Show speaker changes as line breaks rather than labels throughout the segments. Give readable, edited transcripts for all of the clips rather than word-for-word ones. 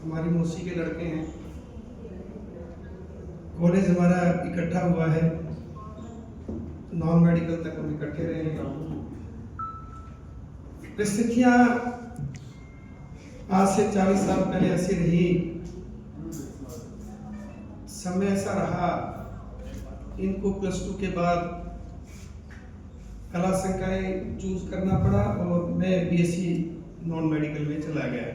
हमारी मौसी के लड़के हैं। कॉलेज हमारा इकट्ठा हुआ है, नॉन मेडिकल तक हम इकट्ठे रहे हैं। परिस्थितियाँ आज से 40 साल पहले ऐसी रही, समय ऐसा रहा। इनको +2 के बाद कला संकाय चूज करना पड़ा और मैं BSc नॉन मेडिकल में चला गया।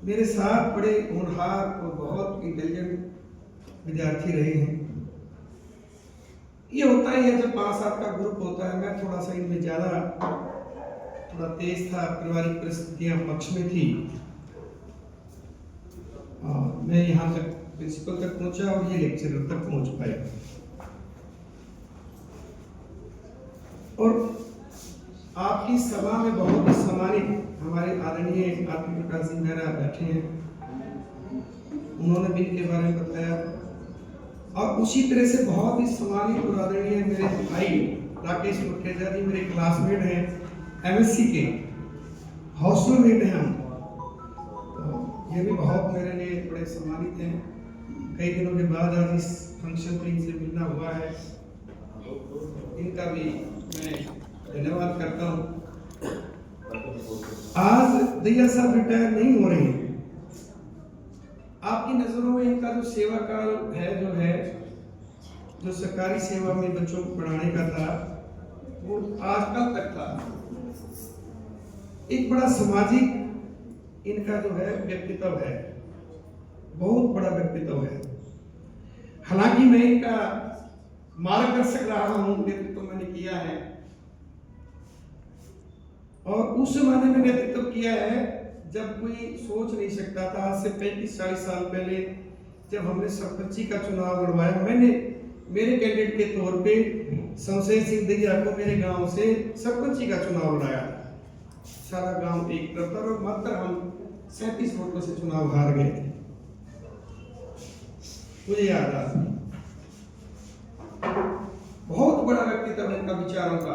मेरे साथ बड़े होनहार और बहुत इंटेलिजेंट विद्यार्थी रहे हैं। ये होता ही है जब 5 साल का ग्रुप होता है। मैं थोड़ा सा इनमें थोड़ा तेज था, पारिवारिक परिस्थितियां पक्ष में थी। मैं यहाँ तक प्रिंसिपल तक पहुंचा और ये लेक्चरर तक पहुंच पाया। और आपकी सभा में बहुत ही सम्मानित हमारे आदरणीय आत्म प्रकाश जी मेहरा बैठे हैं। उन्होंने भी इनके बारे में बताया। और उसी तरह से बहुत ही सम्मानित और आदरणीय मेरे भाई राकेश मुखेजा जी, मेरे क्लासमेट हैं, MSc के हॉस्टलमेट हैं हम। तो ये भी बहुत मेरे लिए बड़े सम्मानित हैं। कई दिनों के बाद आज इस फंक्शन पे इनसे मिलना हुआ है। इनका भी मैं धन्यवाद करता हूँ। आज दैया साहब रिटायर नहीं हो रहे हैं। आपकी नजरों में इनका जो सेवा काल है, जो सरकारी सेवा में बच्चों को पढ़ाने का था, वो आज कल तक था। एक बड़ा सामाजिक इनका जो है व्यक्तित्व है, बहुत बड़ा व्यक्तित्व है। हालांकि मैं इनका मार्गदर्शक रहा हूं, नेतृत्व मैंने किया है और उस जमाने में नेतृत्व किया है जब कोई सोच नहीं सकता था। आज से 35-40 साल पहले जब हमने सरपंची का चुनाव लड़वाया, मैंने मेरे कैंडिडेट के तौर पे शमशेर सिंह दैया को मेरे गांव से सरपंची का चुनाव लड़ाया। सारा गांव एक तरफ था और मात्र हम 37 वोटों से चुनाव हार गए थे। मुझे याद आ, बहुत बड़ा व्यक्तित्व है इनका, विचारों का।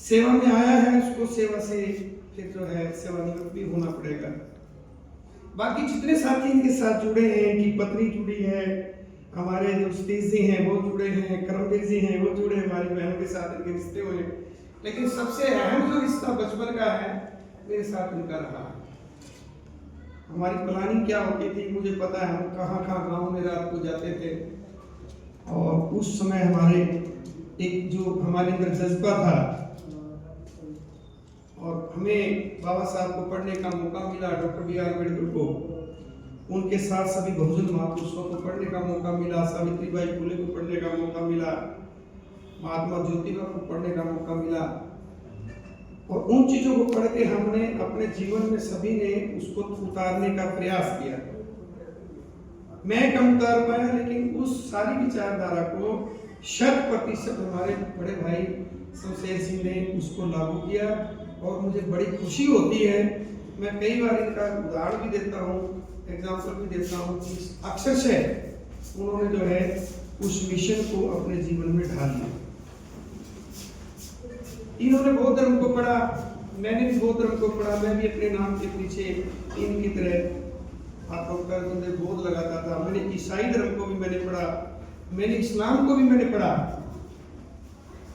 सेवा में आया है, उसको सेवा से फिर जो है सेवानिवृत्त भी होना पड़ेगा। बाकी जितने साथी इनके साथ जुड़े हैं, इनकी पत्नी जुड़ी है, हमारे जो सतीश जी हैं वो जुड़े हैं, करमवीर जी हैं वो जुड़े, हमारी बहनों के साथ इनके रिश्ते हुए। लेकिन सबसे अहम जो रिश्ता बचपन का है, मेरे साथ इनका रहा। हमारी प्लानिंग क्या होती थी मुझे पता है। हम कहाँ गांव में रात को जाते थे और उस समय हमारे एक जो हमारे अंदर जज्बा था और हमें बाबा साहब को पढ़ने का मौका मिला, डॉक्टर B.R. अम्बेडकर को, उनके साथ सभी बहुजन महापुरुषों को पढ़ने का मौका मिला, सावित्रीबाई फुले को पढ़ने का मौका मिला, महात्मा ज्योतिबा को पढ़ने का मौका मिला। और उन चीजों को पढ़ के हमने अपने जीवन में सभी ने उसको उतारने का प्रयास किया। मैं कम उतार पाया, लेकिन उस सारी विचारधारा को 100% हमारे बड़े भाई शमशेर सिंह ने उसको लागू किया और मुझे बड़ी खुशी होती है। मैं कई बार इनका उदाहरण भी देता हूँ, एग्जाम्पल भी देता हूँ कि अक्सर से उन्होंने जो है उस मिशन को अपने जीवन में ढाल लिया। इन्होंने बौद्ध धर्म को पढ़ा, मैंने भी बौद्ध धर्म को पढ़ा। मैं भी अपने नाम के पीछे इनकी तरह हाथों का बोध लगाता था। मैंने ईसाई धर्म को भी मैंने पढ़ा, मैंने इस्लाम को भी मैंने पढ़ा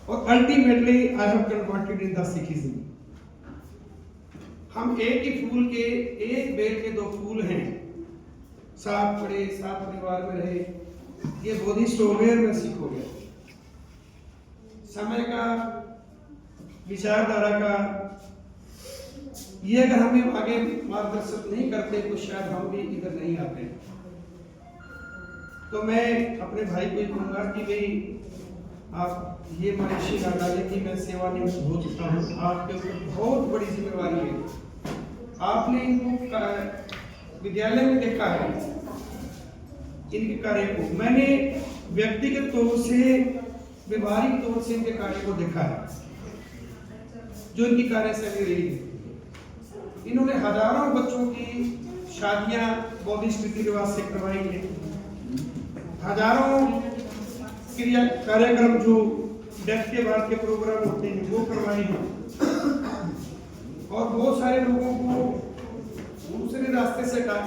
और ultimately I have converted in the Sikhism. हम एक ही फूल के, एक बेल के 2 फूल हैं। साथ पढ़े, साथ परिवार में रहे। ये बुद्धिस्ट हो गए, मैं सिख हो गया। समय का, विचारधारा का, ये अगर हमें आगे मार्गदर्शक नहीं करते तो शायद हम भी इधर नहीं आते। तो मैं अपने भाई को कहूँगा कि भाई आप ये मनीषी ना डालें कि मैं सेवानिवृत्त हो चुका हूँ। आपके ऊपर बहुत बड़ी जिम्मेवारी है। आपने इनको विद्यालय में देखा है, इनके कार्य को। मैंने व्यक्तिगत तौर से, व्यवहारिक तौर से इनके कार्य को देखा है, जो इनकी कार्यशैली रही है। इन्होंने हजारों बच्चों की शादियां बौद्धिस्ट रीति रिवाज से करवाई है। हजारों कार्यक्रम जो डेथ के बाद के प्रोग्राम होते हैं वो करवाए हैं और बहुत सारे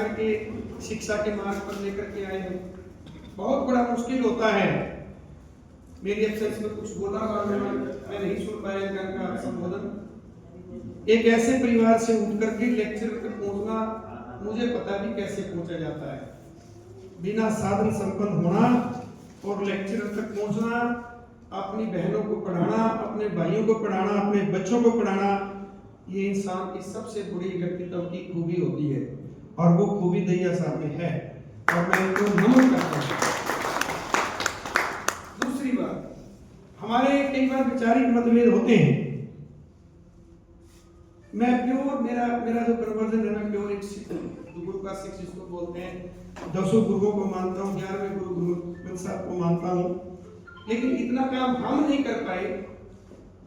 करके शिक्षा के मार्ग पर लेकर के आए हैं। बहुत बड़ा मुश्किल होता है। मेरी एब्सेंस में कुछ बोला और मैं नहीं सुन पाया इनका संबोधन। एक ऐसे परिवार से उठ करके लेक्चर तक पहुंचना, मुझे पता भी कैसे पहुंचा जाता है। बिना साधन संपन्न होना और लेक्चर तक पहुंचना, अपनी बहनों को पढ़ाना, अपने भाइयों को पढ़ाना, अपने बच्चों को पढ़ाना, ये इंसान की सबसे बड़ी व्यक्तित्व की खूबी होती है और वो खूबी दैया साहब में है और मैं इनको नमन करता हूँ। दूसरी बात, हमारे कई बार वैचारिक मतभेद होते हैं। मैं प्योर मेरा जो कन्वर्जन है ना, प्योर एक गुरु का सिख जिसको बोलते हैं, 10 गुरुओं को मानता हूँ, 11वें गुरु ग्रंथ साहब को मानता हूँ, लेकिन इतना काम हम नहीं कर पाए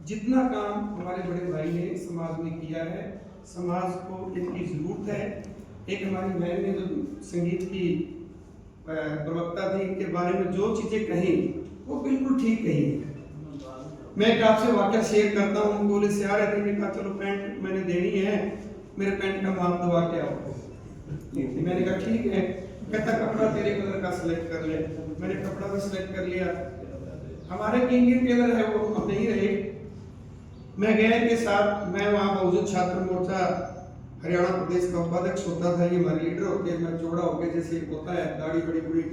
जितना काम हमारे बड़े भाई ने समाज में किया है। समाज को इनकी जरूरत है। एक हमारी बहन ने जो संगीत की प्रवक्ता थी, इनके बारे में जो चीजें कही वो बिल्कुल ठीक कही। मैं एक आपसे वाकया शेयर करता हूँ। कॉलेज से आ रहे थे, मैंने कहा चलो पैंट मैंने देनी है, मेरे पैंट का माप दबा के आओ। मैंने कहा ठीक है। कहता कपड़ा तेरे कलर का सिलेक्ट कर ले। मैंने कपड़ा भी सिलेक्ट कर लिया। हमारे इंडियन टेलर है वो अब नहीं रहे। मैं गया के साथ, मैं वहाँ बहुजन छात्र मोर्चा हरियाणा प्रदेश का उपाध्यक्ष होता था। ये हमारे लीडर होते हैं। मैं चौड़ा होके जैसे होता है, दाढ़ी बड़ी बड़ी,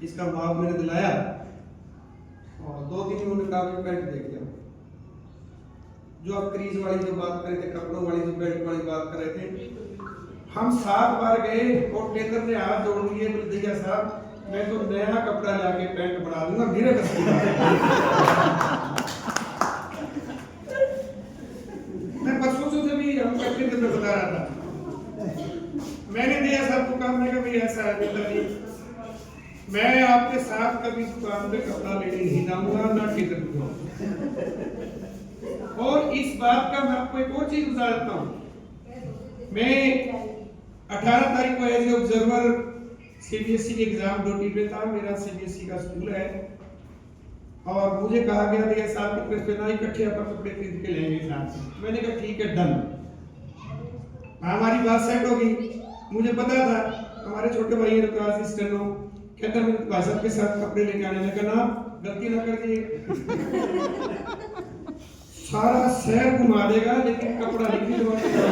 इसका माप मैंने दिलाया और 2 दिन उन्होंने कहा पैंट देख लिया। जो आप क्रीज वाली जो बात कर रहे थे, कपड़ों वाली जो बेल्ट वाली बात कर रहे थे, हम 7 बार गए और टेलर ने हाथ जोड़ लिए, बोले दैया साहब मैं तो नया कपड़ा लाके पैंट बना दूंगा, मेरे बस की बात। मैं परसों से भी हम करते थे, मैं बता रहा था। मैंने दैया साहब को कहा, मैं कहा भाई ऐसा है पिताजी, मैं आपके साथ कभी दुकान पे कपड़ा लेने नहीं जाऊंगा, ना टेलर को। और इस बात का मैं आपको एक और चीज बता देता हूँ। मैं 18 तारीख को एज ए ऑब्जर्वर सीबीएसई के एग्जाम ड्यूटी पे था। मेरा सीबीएसई का स्कूल है और मुझे कहा गया भैया साहब की तरफ से ना इकट्ठे अपन कपड़े खरीद के लेंगे साथ। मैंने कहा ठीक है, डन। हमारी बात सेट होगी। मुझे पता था हमारे छोटे भाई ने क्लास असिस्टेंट हो, कहता मैं भाई साहब के साथ कपड़े लेके आने लगा ना, गलती ना कर दिए। सारा शहर घुमा देगा लेकिन कपड़ा नहीं खरीदवा देगा,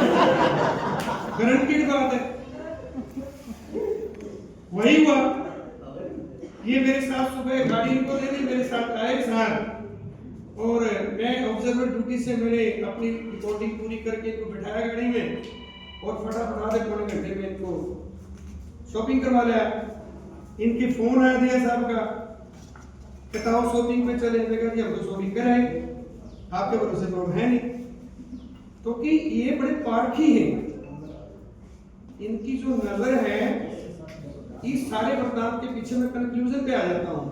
गारंटीड बात है। वही हुआ। ये मेरे साथ सुबह गाड़ी इनको दे दी, मेरे साथ आए साथ और मैं ऑब्जर्वर ड्यूटी से मैंने अपनी रिपोर्टिंग पूरी करके इनको बिठाया गाड़ी में और फटाफट आधे पौने घंटे में इनको शॉपिंग करवा लिया। इनके फोन आया दिया साहब का, कहता हो शॉपिंग पे चले। मैं कहा हम तो शॉपिंग कर रहे हैं, आपके भरोसे तो हम है नहीं। तो कि ये बड़े पारखी हैं। इनकी जो नजर है, इस सारे बर्ताव के पीछे मैं कंक्लूजन पे आ जाता हूं।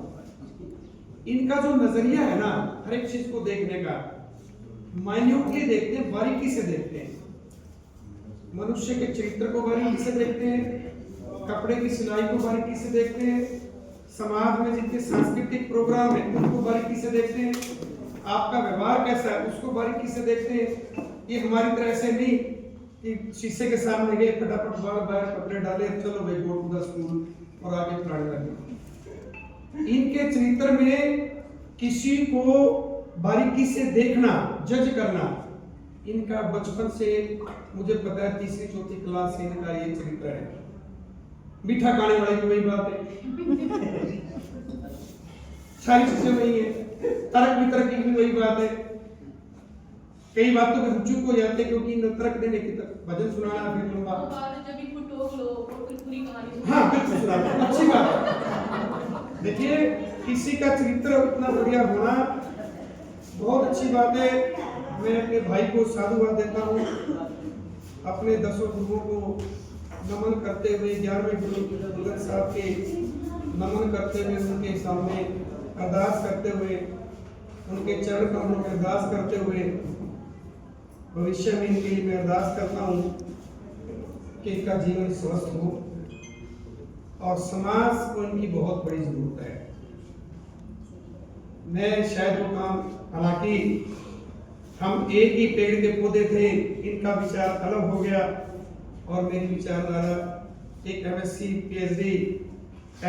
इनका जो नजरिया है ना, हर एक चीज को देखने का, माइन्यूटली देखते हैं, बारीकी से देखते हैं। मनुष्य के चरित्र को बारीकी से देखते हैं, कपड़े की सिलाई को बारीकी से देखते हैं, समाज में जितने सांस्कृतिक प्रोग्राम है उनको बारीकी से देखते हैं, आपका व्यवहार कैसा है उसको बारीकी से देखते हैं। ये हमारी तरह से नहीं कि शीशे के सामने गए फटाफट बाहर कपड़े डाले, चलो भाई गो टू द स्कूल और आगे पढ़ाने लगे। इनके चरित्र में किसी को बारीकी से देखना, जज करना, इनका बचपन से मुझे पता है 3री 4थी क्लास से इनका ये चरित्र है। मीठा खाने वाली भी वही बात है, सारी चीजें वही है, तर्क वितर्क की भी वही बात है। कई बातों पे हम चुप हो जाते क्योंकि तर्क देने की भजन सुनाना फिर लंबा, हाँ बिल्कुल सुनाना अच्छी बात है। देखिए किसी का चरित्र इतना बढ़िया होना बहुत अच्छी बात है। मैं अपने भाई को साधुवाद देता हूँ, अपने 10 गुरुओं को नमन करते हुए, 11वें गुरु साहब के नमन करते हुए, उनके सामने अरदास करते हुए, उनके चरण कमलों में अरदास करते हुए, भविष्य में इनके लिए मैं अरदास करता हूँ कि इनका जीवन स्वस्थ हो और समाज को इनकी बहुत बड़ी जरूरत है। मैं शायद वो काम, हालांकि हम एक ही पेड़ के पौधे थे, इनका विचार अलग हो गया और मेरी विचारधारा एक MSc PhD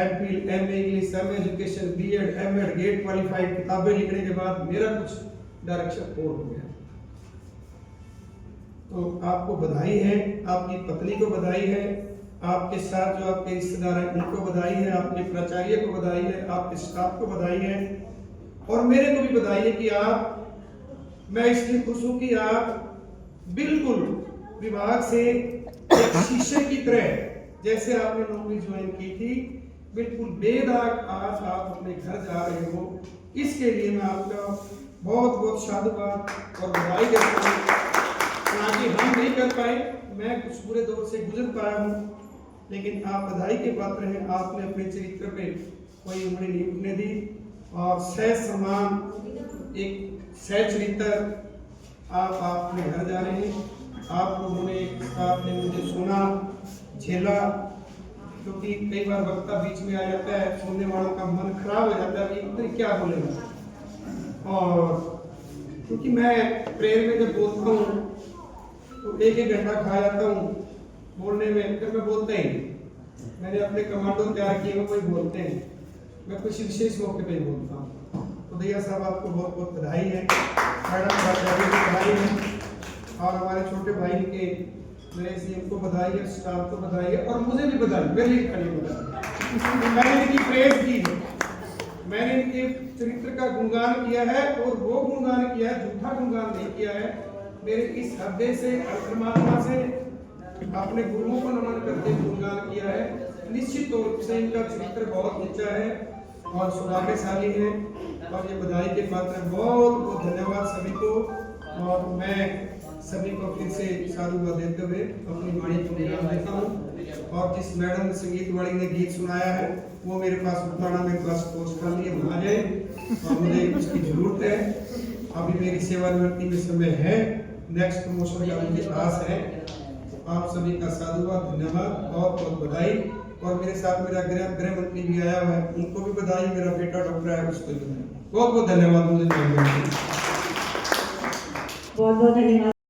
MPhil MA English MA education B.Ed M.Ed GATE qualified किताबें लिखने के बाद मेरा कुछ डायरेक्शन और हो गया। तो आपको बधाई है, आपकी पत्नी को बधाई है, आपके साथ जो आपके रिश्तेदार हैं उनको बधाई है, आपके प्राचार्य को बधाई है, आपके स्टाफ को बधाई है और मेरे को भी बधाई है कि मैं इसलिए खुश हूं कि आप बिल्कुल विभाग से एक शीशे की तरह जैसे आपने नौकरी ज्वाइन की थी बिल्कुल बेदाग आज आप अपने घर जा रहे हो। इसके लिए मैं आपका बहुत बहुत साधुवाद और बधाई करता हूँ। हालांकि हम नहीं कर पाए, मैं कुछ बुरे दौर से गुजर पाया हूँ, लेकिन आप बधाई के पात्र हैं। आपने अपने चरित्र पे कोई उंगली नहीं उठने दी और सह सम्मान एक सह चरित्र आप अपने घर जा रहे हैं। आप लोगों ने आपने मुझे सुना झेला, क्योंकि कई बार वक्ता बीच में आ जाता है, सुनने वालों का मन खराब हो जाता है कि क्या बोलेगा। और क्योंकि मैं प्रेयर में जब बोलता हूँ तो एक घंटा खा जाता हूँ बोलने में, फिर मैं बोलता ही नहीं। मैंने अपने कमांडो तैयार किए हुए बोलते हैं, मैं कुछ विशेष मौके पे बोलता हूँ। तो दैया साहब आपको बहुत बहुत बधाई है, मैडम को बधाई है और हमारे छोटे भाई के नरेश जी को बधाई है, स्टाफ को बधाई है और मुझे भी बधाई, मेरे लिए खड़ी बधाई। मैंने इनकी प्रेज की है, मैंने इनके चरित्र का गुणगान किया है और वो गुणगान किया है, झूठा गुणगान नहीं किया है। मेरे इस हृदय से अंतर्मात्मा से अपने गुरुओं को नमन करके गुणगान किया है। निश्चित तौर से इनका चरित्र बहुत ऊंचा है और सौभाग्यशाली है और ये बधाई के पात्र। बहुत बहुत धन्यवाद सभी को और मैं सभी को फिर से साधुवाद देते हुए अपनी वाणी को विराम देता हूँ। और जिस मैडम संगीत वाणी ने गीत सुनाया है वो मेरे पास उठाना मेरे पास पोस्ट कर लिए आ जाए और मुझे उसकी जरूरत है। अभी मेरी सेवानिवृत्ति में समय है, नेक्स्ट प्रमोशन का मुझे आस है। आप सभी का साधुवाद, धन्यवाद, बहुत बहुत बधाई। और मेरे साथ मेरा गृह मंत्री भी आया हुआ है, उनको भी बधाई। मेरा बेटा डॉक्टर है, उसको भी बधाई। बहुत बहुत धन्यवाद। मुझे
बहुत बहुत धन्यवाद।